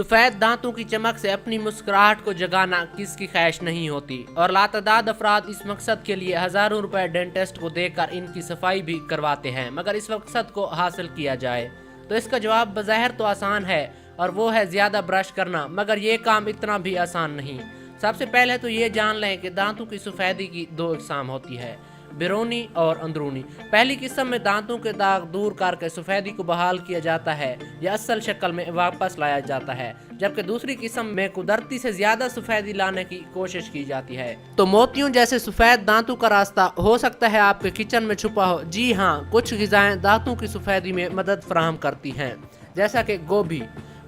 सफेद दांतों की चमक से अपनी मुस्कुराहट को जगाना किसकी ख्वाहिश नहीं होती और लातादाद अफराद इस मकसद के लिए हजारों रुपए डेंटिस्ट को देकर इनकी सफाई भी करवाते हैं। मगर इस मकसद को हासिल किया जाए तो इसका जवाब बज़ाहिर तो आसान है और वो है ज्यादा ब्रश करना, मगर ये काम इतना भी आसान नहीं। सबसे पहले तो ये जान लें कि दांतों की सफेदी की दो इकसाम होती है, बैरूनी और अंदरूनी। पहली किस्म में दांतों के दाग दूर करके सफेदी को बहाल किया जाता है या असल शक्ल में वापस लाया जाता है, जबकि दूसरी किस्म में कुदरती से ज्यादा सफेदी लाने की कोशिश की जाती है। तो मोतियों जैसे सफेद दांतों का रास्ता हो सकता है आपके किचन में छुपा हो। जी हाँ, कुछ ग़िज़ाएं दांतों की सफेदी में मदद फराहम करती हैं, जैसा कि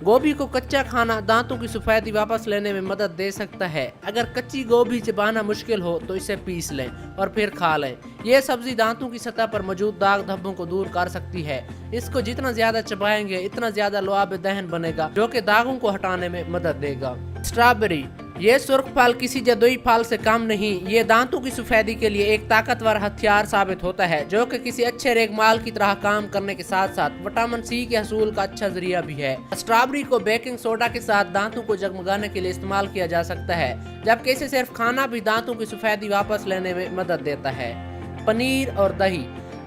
गोभी को कच्चा खाना दांतों की सफेदी वापस लेने में मदद दे सकता है। अगर कच्ची गोभी चबाना मुश्किल हो तो इसे पीस लें और फिर खा लें। यह सब्जी दांतों की सतह पर मौजूद दाग धब्बों को दूर कर सकती है। इसको जितना ज्यादा चबाएंगे इतना ज्यादा लुआब दहन बनेगा, जो कि दागों को हटाने में मदद देगा। स्ट्रॉबेरी, ये सुर्ख फल किसी जदोई फल से कम नहीं। ये दांतों की सफेदी के लिए एक ताकतवर हथियार साबित होता है, जो कि किसी अच्छे रेगमाल की तरह काम करने के साथ साथ विटामिन सी के हसूल का अच्छा जरिया भी है। स्ट्रॉबेरी को बेकिंग सोडा के साथ दांतों को जगमगाने के लिए इस्तेमाल किया जा सकता है, जबकि इसे सिर्फ खाना भी दांतों की सफेदी वापस लेने में मदद देता है। पनीर और दही,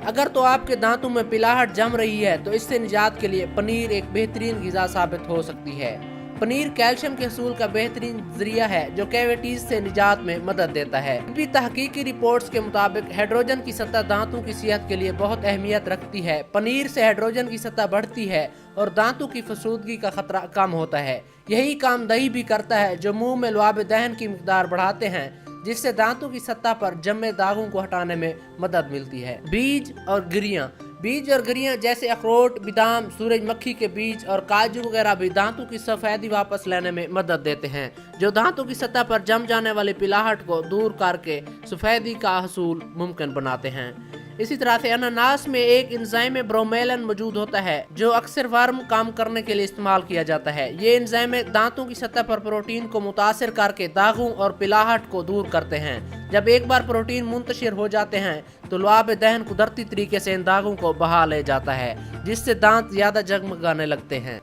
अगर तो आपके दांतों में पिलाहट जम रही है तो इससे निजात के लिए पनीर एक बेहतरीन ग़िज़ा साबित हो सकती है। पनीर कैल्शियम के हसूल का बेहतरीन जरिया है, जो कैविटीज से निजात में मदद देता है। भी तहकीकी रिपोर्ट्स के मुताबिक हाइड्रोजन की सतह दांतों की सेहत के लिए बहुत अहमियत रखती है। पनीर से हाइड्रोजन की सतह बढ़ती है और दांतों की फसूदगी का खतरा कम होता है। यही काम दही भी करता है, जो मुंह में लुआब दहन की मिकदार बढ़ाते हैं, जिससे दांतों की सतह पर जमे दागों को हटाने में मदद मिलती है। बीज और गिरियां जैसे अखरोट, बादाम, सूरजमुखी के बीज और काजू वगैरह भी दांतों की सफेदी वापस लेने में मदद देते हैं, जो दांतों की सतह पर जम जाने वाली पिलाहट को दूर करके सफेदी का हसूल मुमकिन बनाते हैं। इसी तरह से अनानास में एक एंजाइम ब्रोमेलन मौजूद होता है, जो अक्सर वर्म काम करने के लिए इस्तेमाल किया जाता है। ये एंजाइम दांतों की सतह पर प्रोटीन को मुतासिर करके दागों और पिलाहट को दूर करते हैं। जब एक बार प्रोटीन मुंतशिर हो जाते हैं तो लुआब दहन कुदरती तरीके से इन दागों को बहा ले जाता है, जिससे दांत ज्यादा जगमगाने लगते हैं।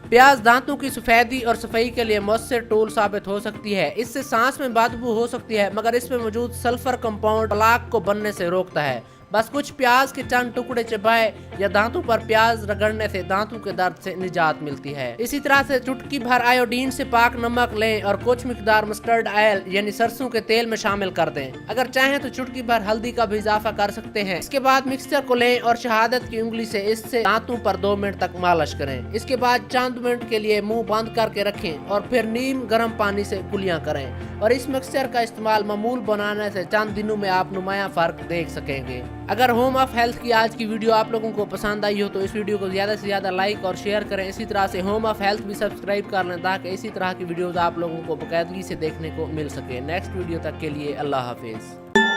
प्याज दांतों की सफेदी और सफाई के लिए मौसर टूल साबित हो सकती है। इससे सांस में बदबू हो सकती है, मगर इसमें मौजूद सल्फर कंपाउंड प्लाक को बनने से रोकता है। बस कुछ प्याज के चंद टुकड़े चबाए या दांतों पर प्याज रगड़ने से दांतों के दर्द से निजात मिलती है। इसी तरह से चुटकी भर आयोडीन से पाक नमक लें और कुछ मिकदार मस्टर्ड ऑयल यानी सरसों के तेल में शामिल कर दें। अगर चाहें तो चुटकी भर हल्दी का भी इजाफा कर सकते हैं। इसके बाद मिक्सचर को लें और शहादत की उंगली से इससे दांतों पर 2 मिनट तक मालिश करें। इसके बाद चंद मिनट के लिए मुंह बंद करके रखें और फिर नीम गर्म पानी से कुलियां करें। और इस मिक्सचर का इस्तेमाल मामूल बनाने से चंद दिनों में आप नुमाया फर्क देख सकेंगे। अगर होम ऑफ हेल्थ की आज की वीडियो आप लोगों को पसंद आई हो तो इस वीडियो को ज्यादा से ज्यादा लाइक और शेयर करें। इसी तरह से होम ऑफ हेल्थ भी सब्सक्राइब कर लें, ताकि इसी तरह की वीडियोस आप लोगों को बाकायदगी से देखने को मिल सके। नेक्स्ट वीडियो तक के लिए अल्लाह हाफिज।